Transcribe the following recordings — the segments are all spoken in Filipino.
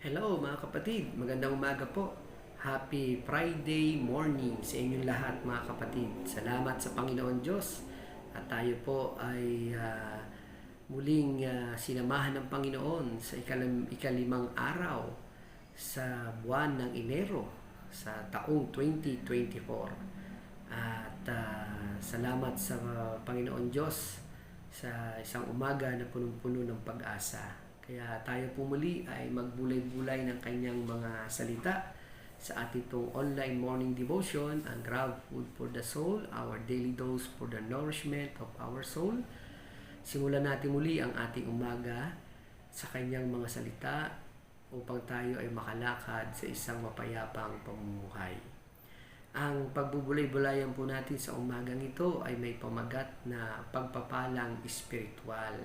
Hello mga kapatid, magandang umaga po. Happy Friday morning sa inyong lahat mga kapatid. Salamat sa Panginoon Diyos at tayo po ay muling sinamahan ng Panginoon sa ikalimang araw sa buwan ng Enero sa taong 2024. At salamat sa Panginoon Diyos sa isang umaga na punong-puno ng pag-asa. Kaya tayo po muli ay magbulay-bulay ng kanyang mga salita sa ating itong online morning devotion, ang Grab Food for the Soul, our daily dose for the nourishment of our soul. Simulan natin muli ang ating umaga sa kanyang mga salita upang tayo ay makalakad sa isang mapayapang pamumuhay. Ang pagbubulay-bulayan po natin sa umagang ito ay may pamagat na pagpapalang espiritual.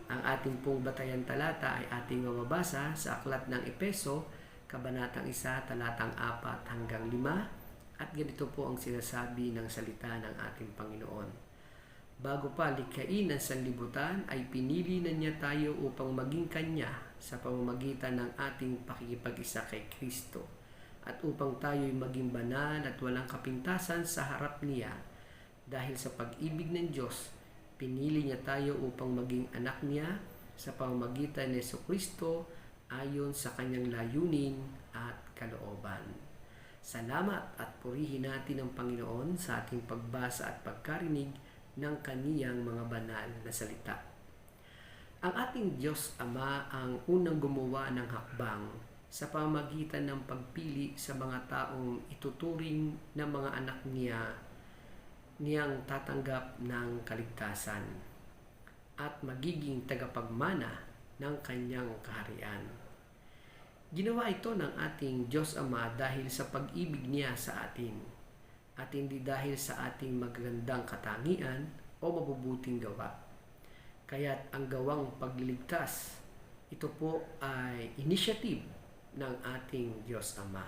Ang ating pong batayan talata ay ating mababasa sa aklat ng Epeso, kabanatang 1, talatang 4 hanggang 5, at ganito po ang sinasabi ng salita ng ating Panginoon. Bago pa likhain ang sanlibutan, ay pinili na niya tayo upang maging Kanya sa pamamagitan ng ating pakikipag-isa kay Kristo, at upang tayo'y maging banal at walang kapintasan sa harap niya. Dahil sa pag-ibig ng Diyos, pinili niya tayo upang maging anak niya sa pamamagitan ni Jesucristo ayon sa kanyang layunin at kalooban. Salamat at purihin natin ang Panginoon sa ating pagbasa at pagkarinig ng kaniyang mga banal na salita. Ang ating Diyos Ama ang unang gumawa ng hakbang sa pamamagitan ng pagpili sa mga taong ituturing na mga anak niyang tatanggap ng kaligtasan at magiging tagapagmana ng kanyang kaharian. Ginawa ito ng ating Diyos Ama dahil sa pag-ibig niya sa atin at hindi dahil sa ating magagandang katangian o mabubuting gawa. Kaya't ang gawang pagliligtas, ito po ay initiative ng ating Diyos Ama.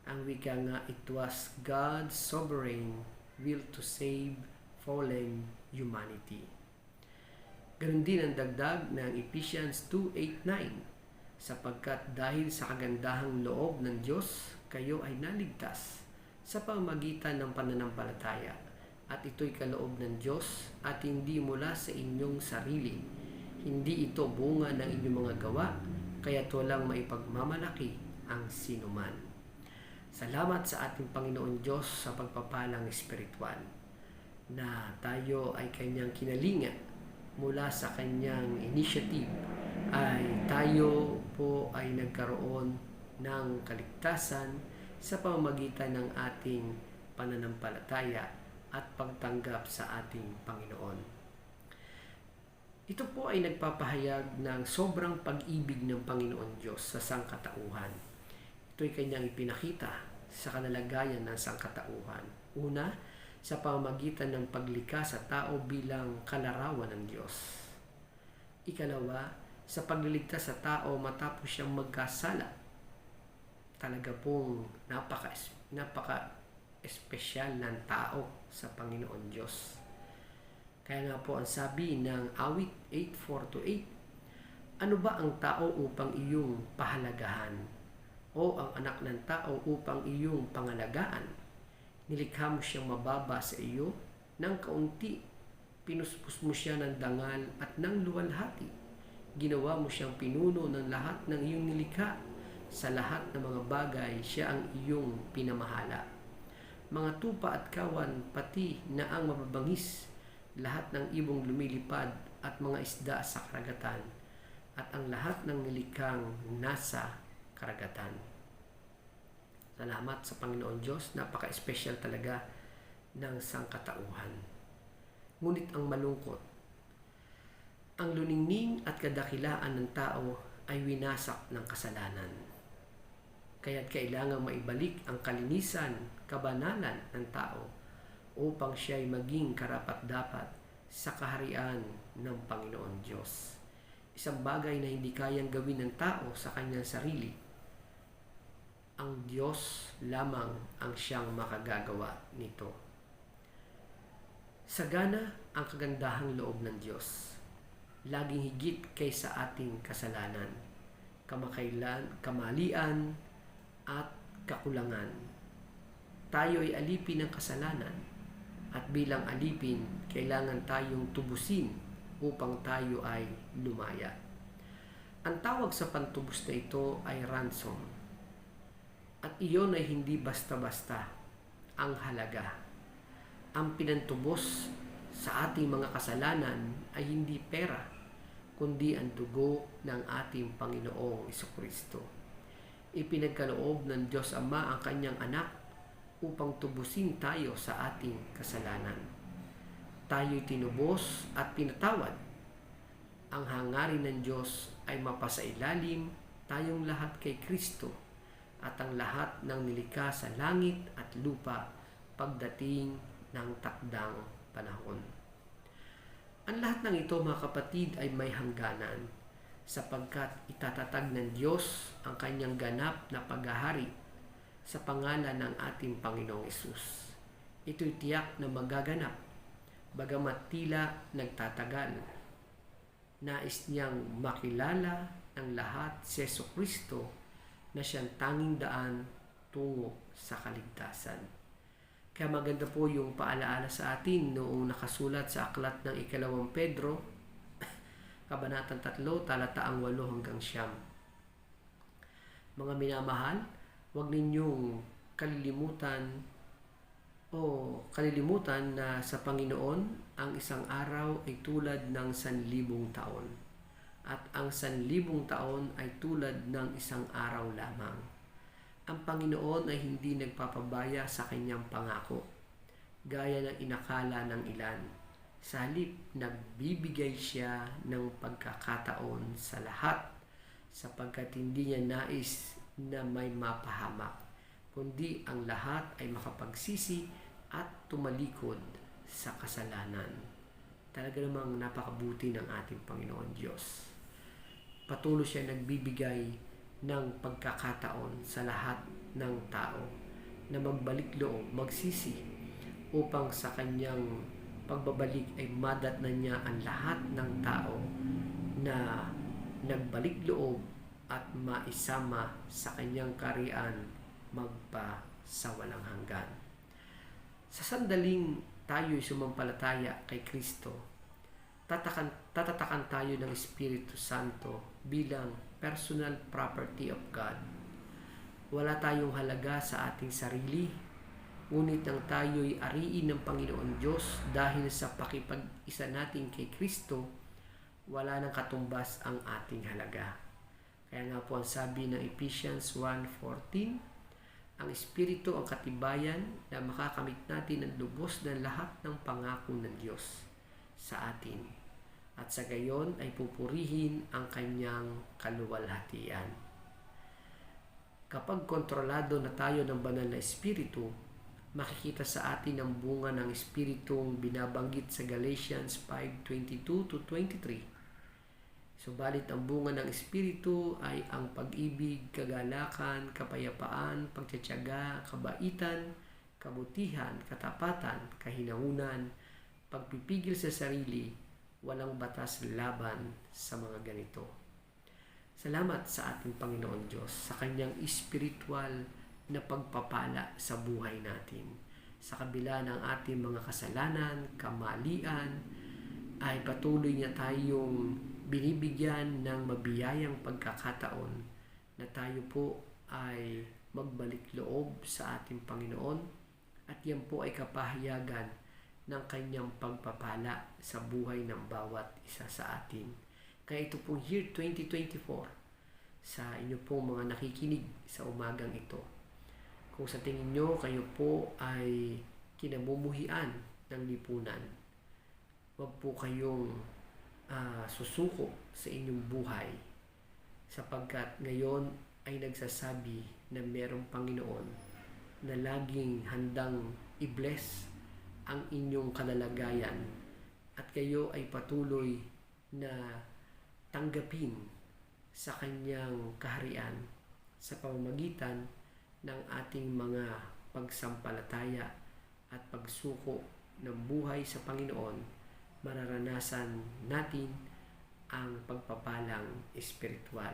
Ang wika nga, it was God's sovereign will to save fallen humanity. Ganun din ang dagdag ng Ephesians 2:8-9, sapagkat dahil sa kagandahang loob ng Diyos, kayo ay naligtas sa pamamagitan ng pananampalataya, at ito'y kaloob ng Diyos at hindi mula sa inyong sarili. Hindi ito bunga ng inyong mga gawa, kaya't walang maipagmamalaki ang sinuman. Salamat sa ating Panginoon Diyos sa pagpapalang espiritual na tayo ay kanyang kinalinga mula sa kanyang initiative ay tayo po ay nagkaroon ng kaligtasan sa pamamagitan ng ating pananampalataya at pagtanggap sa ating Panginoon. Ito po ay nagpapahayag ng sobrang pag-ibig ng Panginoon Diyos sa sangkatauhan. Ito'y kanyang ipinakita sa kanalagayan ng sangkatauhan. Una, sa pamamagitan ng paglikha sa tao bilang kalarawan ng Diyos. Ikalawa, sa pagliligtas sa tao matapos siyang magkasala. Talaga pong napaka-espesyal ng tao sa Panginoon Diyos. Kaya nga po ang sabi ng awit 8:4-8, ano ba ang tao upang iyong pahalagahan? O ang anak ng tao upang iyong pangalagaan? Nilikha mo siyang mababa sa iyo ng kaunti. Pinuspos mo siya ng dangal at ng luwalhati. Ginawa mo siyang pinuno ng lahat ng iyong nilikha. Sa lahat ng mga bagay, siya ang iyong pinamahala. Mga tupa at kawan, pati na ang mababangis, lahat ng ibong lumilipad at mga isda sa karagatan, at ang lahat ng nilikhang nasa karagatan. Salamat sa Panginoon Diyos, napaka-espesyal talaga ng sangkatauhan. Ngunit ang malungkot, ang luningning at kadakilaan ng tao ay winasak ng kasalanan. Kaya't kailangang maibalik ang kalinisan, kabanalan ng tao upang siya ay maging karapat-dapat sa kaharian ng Panginoon Diyos. Isang bagay na hindi kayang gawin ng tao sa kanyang sarili, ang Diyos lamang ang siyang makagagawa nito. Sagana ang kagandahang loob ng Diyos, laging higit kaysa ating kasalanan, kamalian at kakulangan. Tayo ay alipin ng kasalanan, at bilang alipin, kailangan tayong tubusin upang tayo ay lumaya. Ang tawag sa pantubos na ito ay ransom. At iyon ay hindi basta-basta ang halaga. Ang pinantubos sa ating mga kasalanan ay hindi pera, kundi ang dugo ng ating Panginoong Jesucristo. Ipinagkaloob ng Diyos Ama ang kanyang anak upang tubusin tayo sa ating kasalanan. Tayo'y tinubos at pinatawad. Ang hangarin ng Diyos ay mapasailalim tayong lahat kay Kristo at ang lahat ng nilikha sa langit at lupa pagdating ng takdang panahon. Ang lahat ng ito, mga kapatid, ay may hangganan sapagkat itatatag ng Diyos ang kanyang ganap na paghahari sa pangalan ng ating Panginoong Hesus. Ito'y tiyak na magaganap, bagamat tila nagtatagal. Nais niyang makilala ng lahat si Jesucristo na siyang tanging daan tungo sa kaligtasan. Kaya maganda po yung paalaala sa atin noong nakasulat sa aklat ng 2 Pedro Kabanatang 3, talataang 8 hanggang 9. Mga minamahal, huwag ninyong kalilimutan na sa Panginoon ang isang araw ay tulad ng 1,000 taon at ang 1,000 taon ay tulad ng isang araw lamang. Ang Panginoon ay hindi nagpapabaya sa kanyang pangako, gaya ng inakala ng ilan. Sa halip, nagbibigay siya ng pagkakataon sa lahat sapagkat hindi niya nais na may mapahamak, kundi ang lahat ay makapagsisi at tumalikod sa kasalanan. Talaga namang napakabuti ng ating Panginoon Diyos. Patuloy siya nagbibigay ng pagkakataon sa lahat ng tao na magbalik loob, magsisi, upang sa kanyang pagbabalik ay madatnan niya ang lahat ng tao na nagbalik loob at maisama sa kanyang kaharian magpa sa walang hanggan. Sa sandaling tayo'y sumampalataya kay Kristo, tatatakan tayo ng Espiritu Santo bilang personal property of God. Wala tayong halaga sa ating sarili, ngunit nang tayo'y ariin ng Panginoon Diyos dahil sa pakipag-isa natin kay Kristo, wala nang katumbas ang ating halaga. Kaya nga po ang sabi ng Ephesians 1:14, ang Espiritu ang katibayan na makakamit natin ang lubos ng lahat ng pangako ng Diyos sa atin, at sa gayon ay pupurihin ang kanyang kaluwalhatian. Kapag kontrolado na tayo ng banal na Espiritu, makikita sa atin ang bunga ng Espiritong binabanggit sa Galatians 5:22-23. Subalit ang bunga ng Espiritu ay ang pag-ibig, kagalakan, kapayapaan, pagtitiyaga, kabaitan, kabutihan, katapatan, kahinaunan, pagpipigil sa sarili. Walang batas laban sa mga ganito. Salamat sa ating Panginoon Diyos sa kanyang espiritual na pagpapala sa buhay natin. Sa kabila ng ating mga kasalanan, kamalian, ay patuloy niya tayong binibigyan ng mabiyayang pagkakataon na tayo po ay magbalik loob sa ating Panginoon, at yan po ay kapahayagan ng kanyang pagpapala sa buhay ng bawat isa sa atin. Kaya ito pong year 2024, sa inyo pong mga nakikinig sa umagang ito, kung sa tingin nyo kayo po ay kinamumuhian ng lipunan, wag po kayong susuko sa inyong buhay, sapagkat ngayon ay nagsasabi na merong Panginoon na laging handang i-bless ang inyong kalalagayan, at kayo ay patuloy na tanggapin sa kanyang kaharian sa pamamagitan ng ating mga pagsampalataya at pagsuko ng buhay sa Panginoon. Mararanasan natin ang pagpapalang espiritual.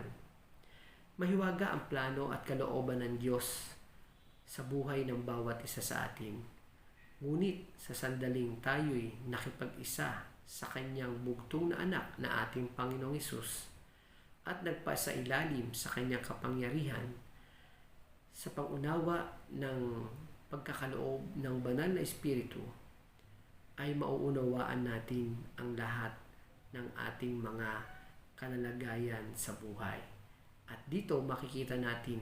Mahiwaga ang plano at kalooban ng Diyos sa buhay ng bawat isa sa atin. Ngunit sa sandaling tayo'y nakipag-isa sa kanyang bugtong na anak na ating Panginoong Hesus at nagpasailalim sa kanyang kapangyarihan, sa pangunawa ng pagkakaloob ng banal na Espiritu, ay mauunawaan natin ang lahat ng ating mga kalalagayan sa buhay. At dito makikita natin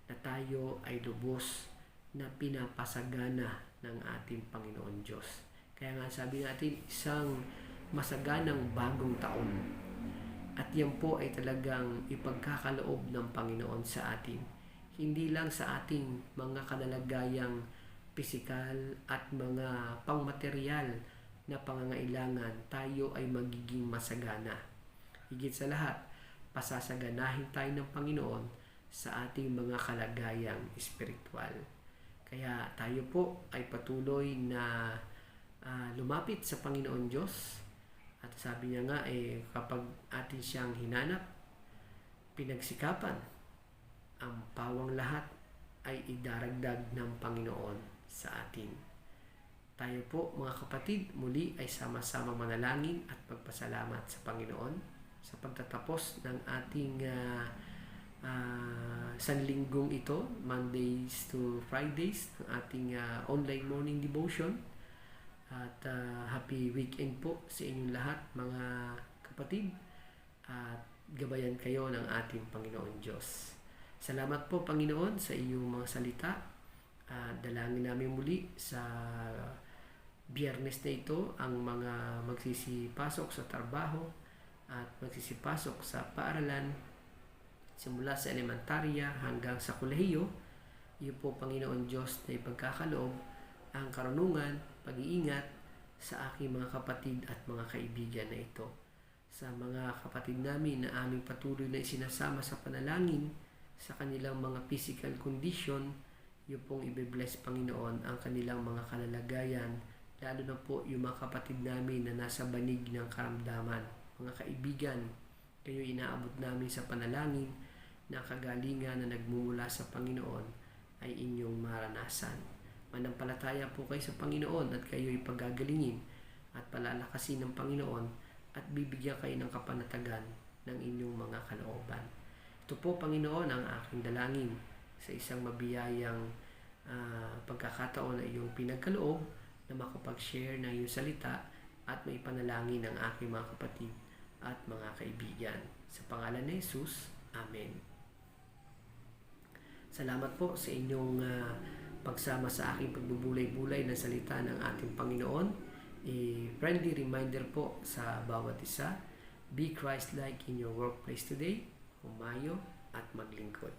na tayo ay lubos na pinapasagana ng ating Panginoon Diyos. Kaya nga sabi natin, isang masaganang bagong taon. At yan po ay talagang ipagkakaloob ng Panginoon sa atin. Hindi lang sa ating mga kalalagayang pisikal at mga pangmaterial na pangangailangan, tayo ay magiging masagana. Higit sa lahat, pasasaganahin tayo ng Panginoon sa ating mga kalagayang espiritual. Kaya tayo po ay patuloy na lumapit sa Panginoon Diyos. At sabi niya nga, kapag atin siyang hinanap, pinagsikapan, ang pawang lahat ay idaragdag ng Panginoon sa atin. Tayo po mga kapatid, muli ay sama-sama manalangin at pagpasalamat sa Panginoon. sa pagtatapos ng ating sanlinggong ito, Mondays to Fridays, ng ating online morning devotion. At happy weekend po sa inyong lahat mga kapatid, at gabayan kayo ng ating Panginoon Diyos. Salamat po Panginoon sa iyong mga salita. Dalangin namin muli sa Biyernes na ito ang mga magsisipasok sa trabaho at magsisipasok sa paaralan simula sa elementarya hanggang sa kolehiyo. Iyo po Panginoon Diyos na ipagkakaloob ang karunungan, pag-iingat sa aking mga kapatid at mga kaibigan na ito. Sa mga kapatid namin na aming patuloy na isinasama sa panalangin sa kanilang mga physical condition, iyo pong ibe-bless Panginoon ang kanilang mga kalalagayan, lalo na po yung mga kapatid namin na nasa banig ng karamdaman. Mga kaibigan, kayo inaabot namin sa panalangin na kagalingan na nagmumula sa Panginoon ay inyong maranasan. Manampalataya po kayo sa Panginoon at kayo ipagagalingin at palalakasin ng Panginoon at bibigyan kayo ng kapanatagan ng inyong mga kalooban. Ito po Panginoon ang aking dalangin sa isang mabiyayang pagkakataon na iyong pinagkaloob na makapag-share ng iyong salita at may panalangin ng aking mga kapatid at mga kaibigan. Sa pangalan ni Jesus, Amen. Salamat po sa inyong pagsama sa aking pagbubulay-bulay ng salita ng ating Panginoon. Friendly reminder po sa bawat isa, be Christ-like in your workplace today, humayo at maglingkod.